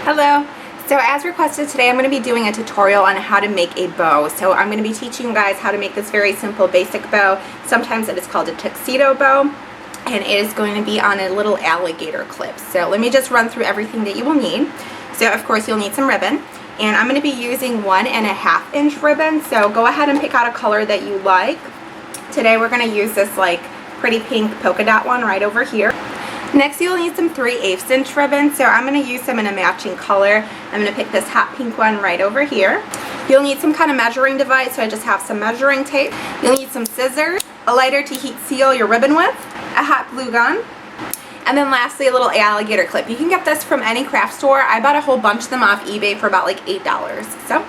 Hello. So as requested today, I'm going to be doing a tutorial on how to make a bow. So I'm going to be teaching you guys how to make this very simple basic bow. Sometimes it is called a tuxedo bow, and it is going to be on a little alligator clip. So let me just run through everything that you will need. So of course you'll need some ribbon, and I'm going to be using 1.5 inch ribbon. So go ahead and pick out a color that you like. Today we're going to use this like pretty pink polka dot one right over here. Next you'll need some 3/8 inch ribbon, so I'm going to use them in a matching color. I'm going to pick this hot pink one right over here. You'll need some kind of measuring device, so I just have some measuring tape. You'll need some scissors, a lighter to heat seal your ribbon with, a hot glue gun, and then lastly a little alligator clip. You can get this from any craft store. I bought a whole bunch of them off eBay for about like $8. So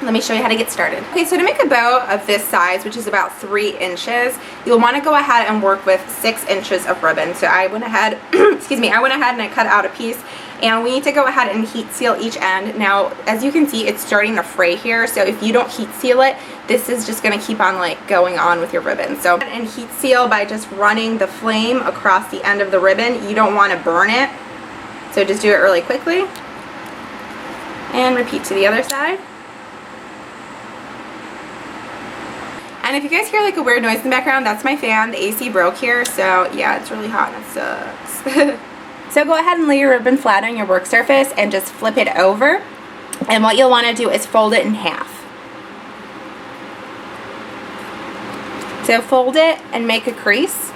let me show you how to get started. Okay, so to make a bow of this size, which is about 3 inches, you'll want to go ahead and work with 6 inches of ribbon. So I went ahead, I went ahead and I cut out a piece, and we need to go ahead and heat seal each end. Now, as you can see, it's starting to fray here, so if you don't heat seal it, this is just going to keep on like going on with your ribbon. So, and heat seal by just running the flame across the end of the ribbon. You don't want to burn it, so just do it really quickly. And repeat to the other side. And if you guys hear like a weird noise in the background, that's my fan. The AC broke here, so yeah, it's really hot and it sucks. So go ahead and lay your ribbon flat on your work surface and just flip it over. And what you'll want to do is fold it in half. So fold it and make a crease.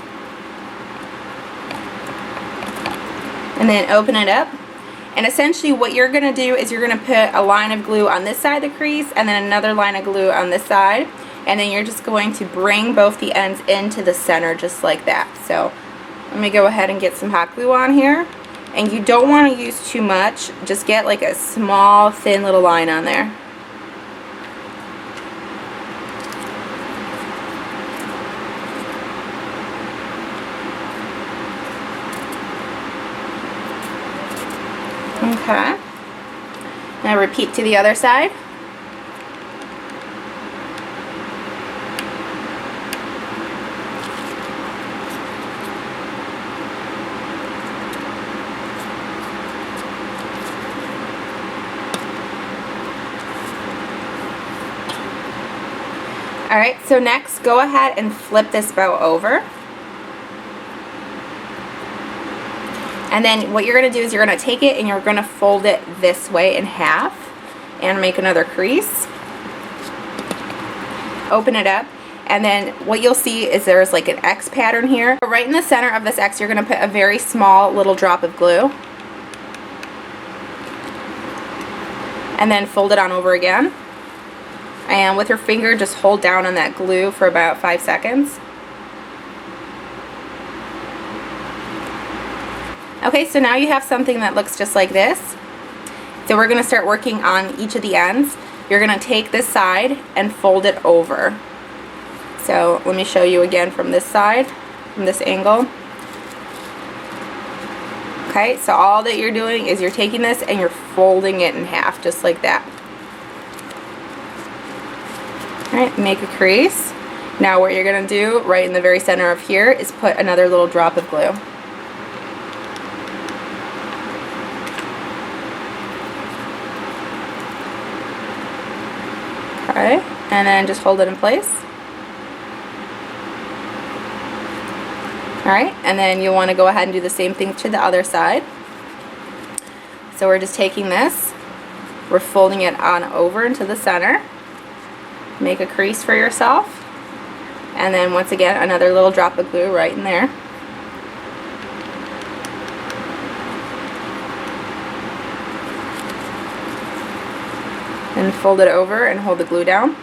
And then open it up. And essentially what you're going to do is you're going to put a line of glue on this side of the crease and then another line of glue on this side. And then you're just going to bring both the ends into the center just like that. So let me go ahead and get some hot glue on here. And you don't want to use too much. Just get like a small, thin little line on there. Okay. Now repeat to the other side. Alright, so next go ahead and flip this bow over. And then what you're going to do is you're going to take it and you're going to fold it this way in half and make another crease. Open it up, and then what you'll see is there's like an X pattern here. Right in the center of this X you're going to put a very small little drop of glue. And then fold it on over again. And with your finger just hold down on that glue for about 5 seconds. Okay, so now you have something that looks just like this. So we're going to start working on each of the ends. You're going to take this side and fold it over. So let me show you again from this side, from this angle. Okay, so all that you're doing is you're taking this and you're folding it in half just like that. Alright, make a crease. Now what you're going to do right in the very center of here is put another little drop of glue. Okay, and then just hold it in place. Alright, and then you'll want to go ahead and do the same thing to the other side. So we're just taking this, we're folding it on over into the center. Make a crease for yourself, and then once again another little drop of glue right in there. And fold it over and hold the glue down.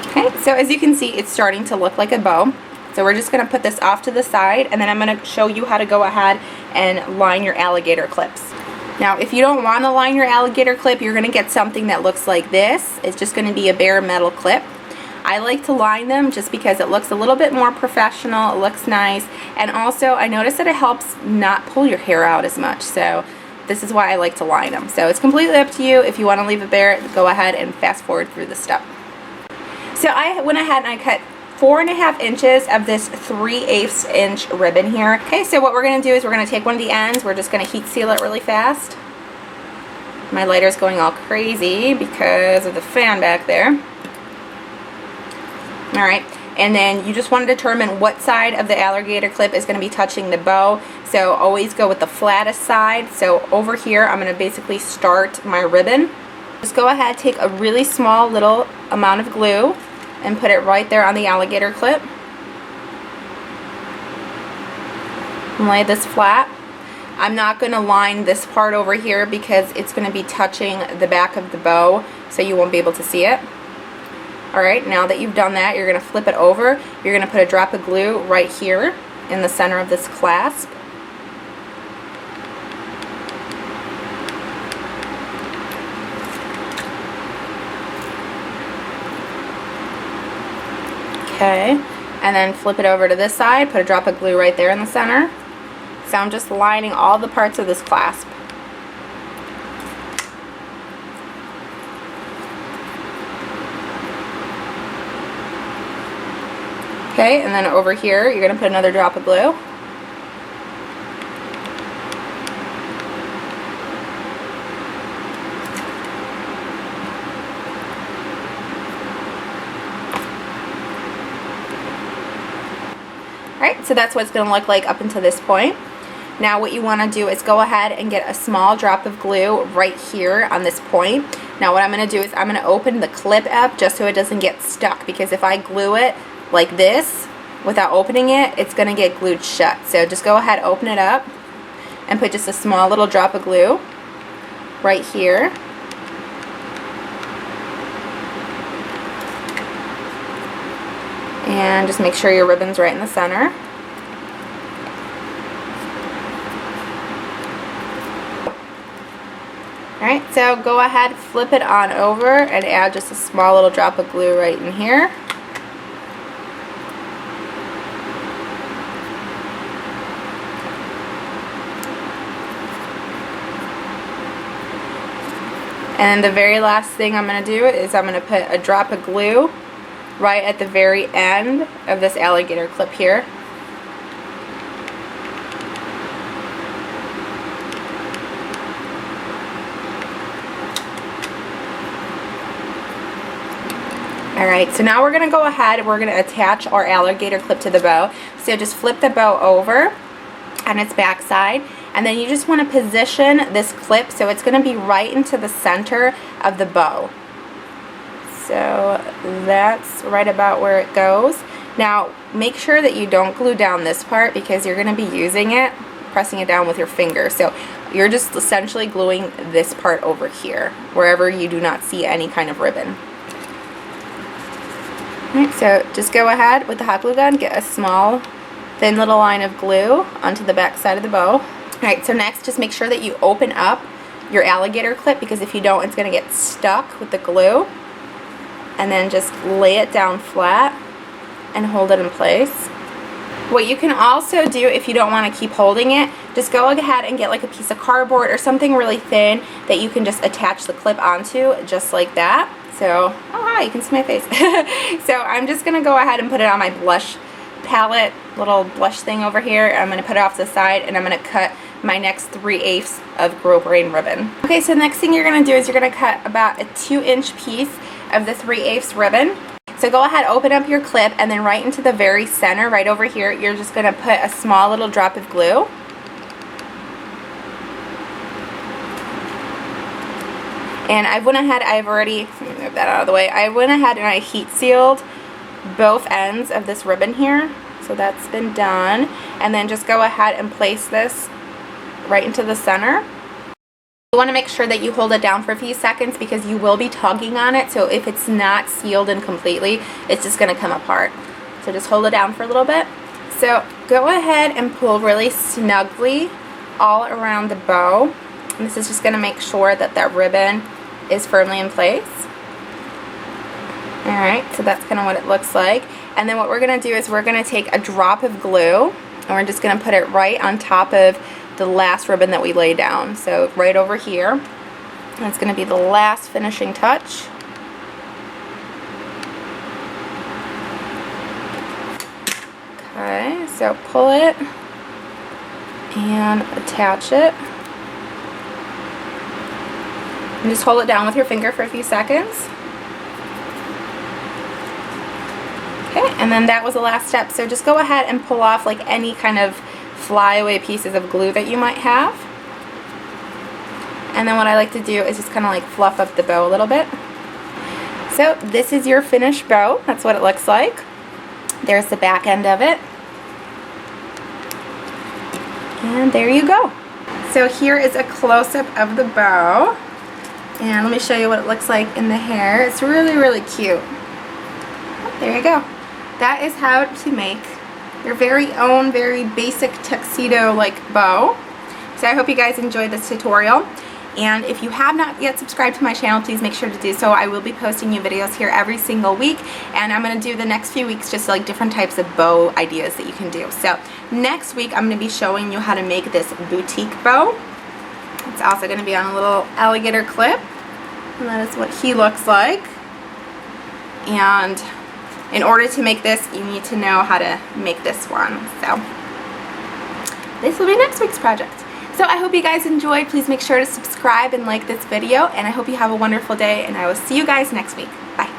Okay, so as you can see, it's starting to look like a bow. So we're just going to put this off to the side, and then I'm going to show you how to go ahead and line your alligator clips. Now if you don't want to line your alligator clip, you're going to get something that looks like this. It's just going to be a bare metal clip. I like to line them just because it looks a little bit more professional, it looks nice, and also I notice that it helps not pull your hair out as much. So this is why I like to line them. So it's completely up to you. If you want to leave it bare, go ahead and fast forward through the step. So I went ahead and I cut 4.5 inches of this 3/8 inch ribbon here. Okay, so what we're going to do is we're going to take one of the ends. We're just going to heat seal it really fast. My lighter's going all crazy because of the fan back there. Alright, and then you just want to determine what side of the alligator clip is going to be touching the bow. So always go with the flattest side. So over here I'm going to basically start my ribbon. Just go ahead, take a really small little amount of glue and put it right there on the alligator clip. And lay this flat. I'm not going to line this part over here because it's going to be touching the back of the bow, so you won't be able to see it. Alright, now that you've done that, you're going to flip it over. You're going to put a drop of glue right here in the center of this clasp. Okay, and then flip it over to this side, put a drop of glue right there in the center. So I'm just lining all the parts of this clasp. Okay, and then over here you're going to put another drop of glue. Alright, so that's what it's going to look like up until this point. Now what you want to do is go ahead and get a small drop of glue right here on this point. Now what I'm going to do is I'm going to open the clip up just so it doesn't get stuck, because if I glue it like this without opening it, it's going to get glued shut. So just go ahead, open it up, and put just a small little drop of glue right here. And just make sure your ribbon's right in the center. Alright, so go ahead, flip it on over and add just a small little drop of glue right in here. And the very last thing I'm going to do is I'm going to put a drop of glue right at the very end of this alligator clip here. Alright, so now we're going to go ahead and we're going to attach our alligator clip to the bow. So just flip the bow over on its back side, and then you just want to position this clip so it's going to be right into the center of the bow. So that's right about where it goes. Now make sure that you don't glue down this part because you're going to be using it, pressing it down with your finger. So you're just essentially gluing this part over here, wherever you do not see any kind of ribbon. Alright, so just go ahead with the hot glue gun, get a small thin little line of glue onto the back side of the bow. Alright, so next just make sure that you open up your alligator clip, because if you don't, it's going to get stuck with the glue. And then just lay it down flat and hold it in place. What you can also do if you don't want to keep holding it, just go ahead and get like a piece of cardboard or something really thin that you can just attach the clip onto, just like that. So, oh hi, you can see my face. So I'm just going to go ahead and put it on my blush palette, little blush thing over here. I'm going to put it off to the side, and I'm going to cut my next 3/8 of Grow Brain ribbon. Okay, so the next thing you're going to do is you're going to cut about a 2-inch piece of the 3/8 ribbon. So go ahead, open up your clip, and then right into the very center, right over here, you're just going to put a small little drop of glue. And I went ahead, I've already, let me move that out of the way, I went ahead and I heat sealed both ends of this ribbon here. So that's been done. And then just go ahead and place this right into the center. You want to make sure that you hold it down for a few seconds because you will be tugging on it. So if it's not sealed in completely, it's just going to come apart. So just hold it down for a little bit. So go ahead and pull really snugly all around the bow. And this is just going to make sure that that ribbon is firmly in place. Alright, so that's kind of what it looks like. And then what we're going to do is we're going to take a drop of glue and we're just going to put it right on top of the last ribbon that we laid down. So right over here. And it's going to be the last finishing touch. Okay, so pull it and attach it. And just hold it down with your finger for a few seconds. Okay, and then that was the last step. So just go ahead and pull off like any kind of flyaway pieces of glue that you might have. And then what I like to do is just kind of like fluff up the bow a little bit. So this is your finished bow. That's what it looks like. There's the back end of it. And there you go. So here is a close-up of the bow. And let me show you what it looks like in the hair. It's really, really cute. There you go. That is how to make your very own, very basic tuxedo-like bow. So I hope you guys enjoyed this tutorial. And if you have not yet subscribed to my channel, please make sure to do so. I will be posting new videos here every single week, and I'm going to do the next few weeks just like different types of bow ideas that you can do. So next week I'm going to be showing you how to make this boutique bow. It's also going to be on a little alligator clip, and that is what he looks like. And in order to make this, you need to know how to make this one. So this will be next week's project. So I hope you guys enjoyed. Please make sure to subscribe and like this video, and I hope you have a wonderful day, and I will see you guys next week. Bye.